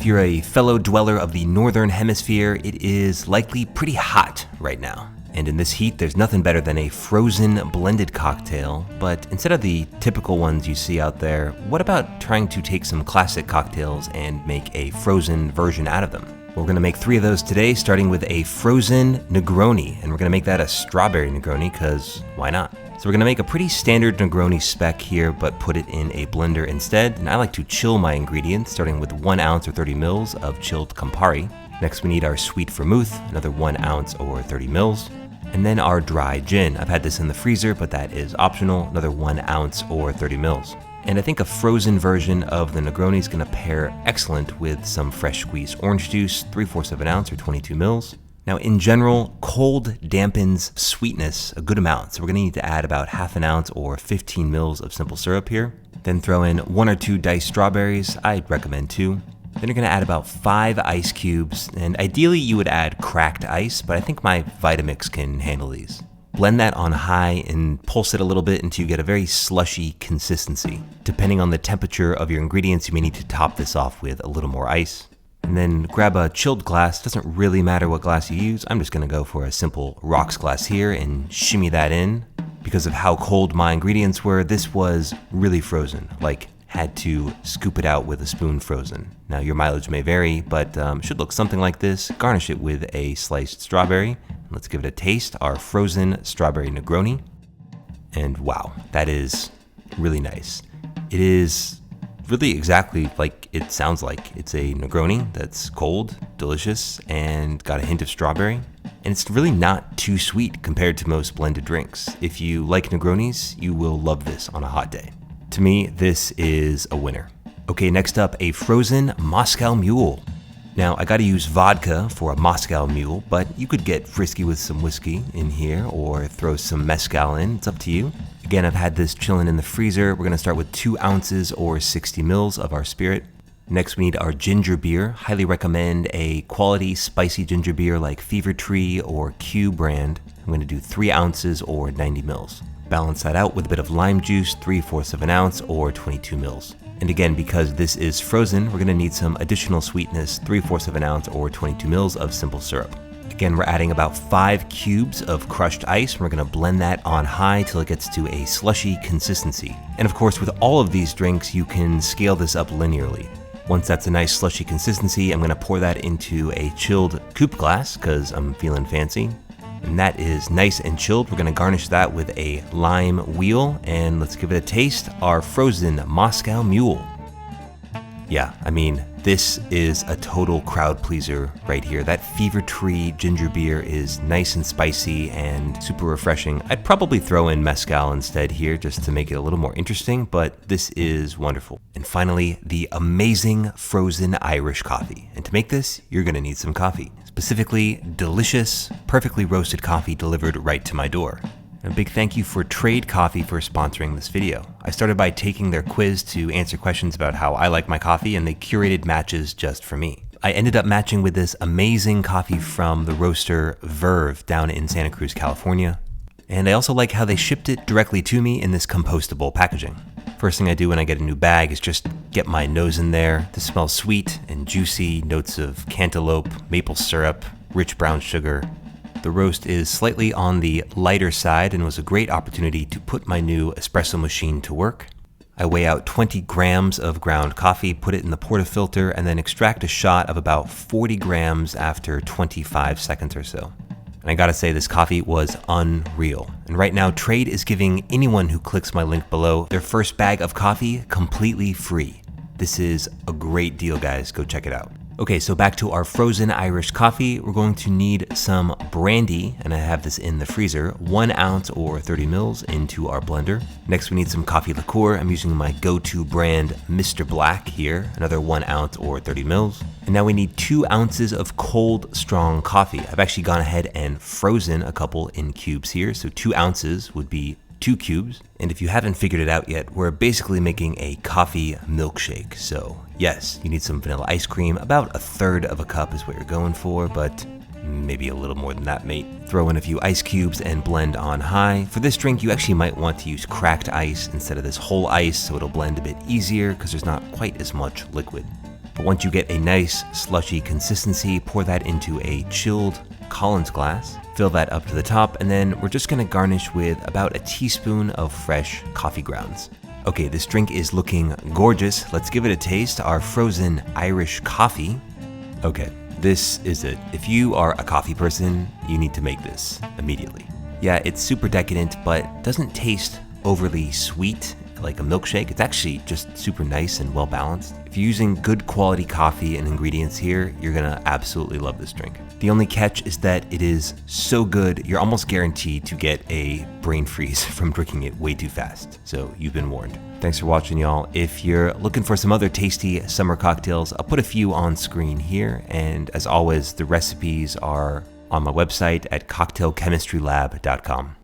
you're a fellow dweller of the Northern Hemisphere, it is likely pretty hot right now. And in this heat, there's nothing better than a frozen blended cocktail. But instead of the typical ones you see out there, what about trying to take some classic cocktails and make a frozen version out of them? We're gonna make 3 of those today, starting with a frozen Negroni. And we're gonna make that a strawberry Negroni, because why not? So we're gonna make a pretty standard Negroni spec here, but put it in a blender instead. And I like to chill my ingredients, starting with 1 ounce or 30 mils of chilled Campari. Next we need our sweet vermouth, another 1 ounce or 30 mils. And then our dry gin. I've had this in the freezer, but that is optional, another 1 ounce or 30 mils. And I think a frozen version of the Negroni is gonna pair excellent with some fresh squeezed orange juice, 3/4 of an ounce or 22 mils. Now in general, cold dampens sweetness a good amount, so we're gonna need to add about 1/2 ounce or 15 mils of simple syrup here. Then throw in 1 or 2 diced strawberries, I'd recommend 2. Then you're gonna add about 5 ice cubes, and ideally you would add cracked ice, but I think my Vitamix can handle these. Blend that on high and pulse it a little bit until you get a very slushy consistency. Depending on the temperature of your ingredients, you may need to top this off with a little more ice. And then grab a chilled glass. Doesn't really matter what glass you use. I'm just gonna go for a simple rocks glass here and shimmy that in. Because of how cold my ingredients were, this was really frozen, like had to scoop it out with a spoon frozen. Now your mileage may vary, but should look something like this. Garnish it with a sliced strawberry. Let's give it a taste, our frozen strawberry Negroni. And wow, that is really nice. It is really exactly like it sounds like. It's a Negroni that's cold, delicious, and got a hint of strawberry. And it's really not too sweet compared to most blended drinks. If you like Negronis, you will love this on a hot day. To me, this is a winner. Okay, next up, a frozen Moscow Mule. Now, I gotta use vodka for a Moscow Mule, but you could get frisky with some whiskey in here or throw some mezcal in, it's up to you. Again, I've had this chilling in the freezer. We're gonna start with 2 ounces or 60 mils of our spirit. Next, we need our ginger beer. Highly recommend a quality spicy ginger beer like Fever Tree or Q brand. I'm gonna do 3 ounces or 90 mils. Balance that out with a bit of lime juice, 3/4 of an ounce or 22 mils. And again, because this is frozen, we're gonna need some additional sweetness, 3/4 of an ounce or 22 mils of simple syrup. Again, we're adding about 5 cubes of crushed ice. We're gonna blend that on high till it gets to a slushy consistency. And of course, with all of these drinks, you can scale this up linearly. Once that's a nice slushy consistency, I'm gonna pour that into a chilled coupe glass, cause I'm feeling fancy. And that is nice and chilled. We're gonna garnish that with a lime wheel, and let's give it a taste, our frozen Moscow Mule. Yeah, I mean, this is a total crowd pleaser right here. That Fever Tree ginger beer is nice and spicy and super refreshing. I'd probably throw in mezcal instead here just to make it a little more interesting, but this is wonderful. And finally, the amazing frozen Irish coffee. And to make this, you're gonna need some coffee. Specifically, delicious, perfectly roasted coffee delivered right to my door. And a big thank you for Trade Coffee for sponsoring this video. I started by taking their quiz to answer questions about how I like my coffee, and they curated matches just for me. I ended up matching with this amazing coffee from the roaster Verve down in Santa Cruz, California. And I also like how they shipped it directly to me in this compostable packaging. First thing I do when I get a new bag is just get my nose in there. This smells sweet and juicy, notes of cantaloupe, maple syrup, rich brown sugar. The roast is slightly on the lighter side and was a great opportunity to put my new espresso machine to work. I weigh out 20 grams of ground coffee, put it in the portafilter, and then extract a shot of about 40 grams after 25 seconds or so. And I gotta say, this coffee was unreal. And right now, Trade is giving anyone who clicks my link below their first bag of coffee completely free. This is a great deal, guys. Go check it out. Okay, so back to our frozen Irish coffee. We're going to need some brandy, and I have this in the freezer, 1 ounce or 30 mils into our blender. Next, we need some coffee liqueur. I'm using my go-to brand, Mr. Black here, another 1 ounce or 30 mils. And now we need 2 ounces of cold, strong coffee. I've actually gone ahead and frozen a couple in cubes here, so 2 ounces would be 2 cubes. And if you haven't figured it out yet, we're basically making a coffee milkshake. So yes, you need some vanilla ice cream. About 1/3 of a cup is what you're going for, but maybe a little more than that, mate. Throw in a few ice cubes and blend on high. For this drink, you actually might want to use cracked ice instead of this whole ice, so it'll blend a bit easier because there's not quite as much liquid. But once you get a nice slushy consistency, pour that into a chilled Collins glass, fill that up to the top, and then we're just gonna garnish with about a teaspoon of fresh coffee grounds. Okay, this drink is looking gorgeous. Let's give it a taste. Our frozen Irish coffee. Okay, this is it. If you are a coffee person, you need to make this immediately. Yeah, it's super decadent, but doesn't taste overly sweet like a milkshake. It's actually just super nice and well balanced. If you're using good quality coffee and ingredients here, you're gonna absolutely love this drink. The only catch is that it is so good, you're almost guaranteed to get a brain freeze from drinking it way too fast. So you've been warned. Thanks for watching, y'all. If you're looking for some other tasty summer cocktails, I'll put a few on screen here. And as always, the recipes are on my website at cocktailchemistrylab.com.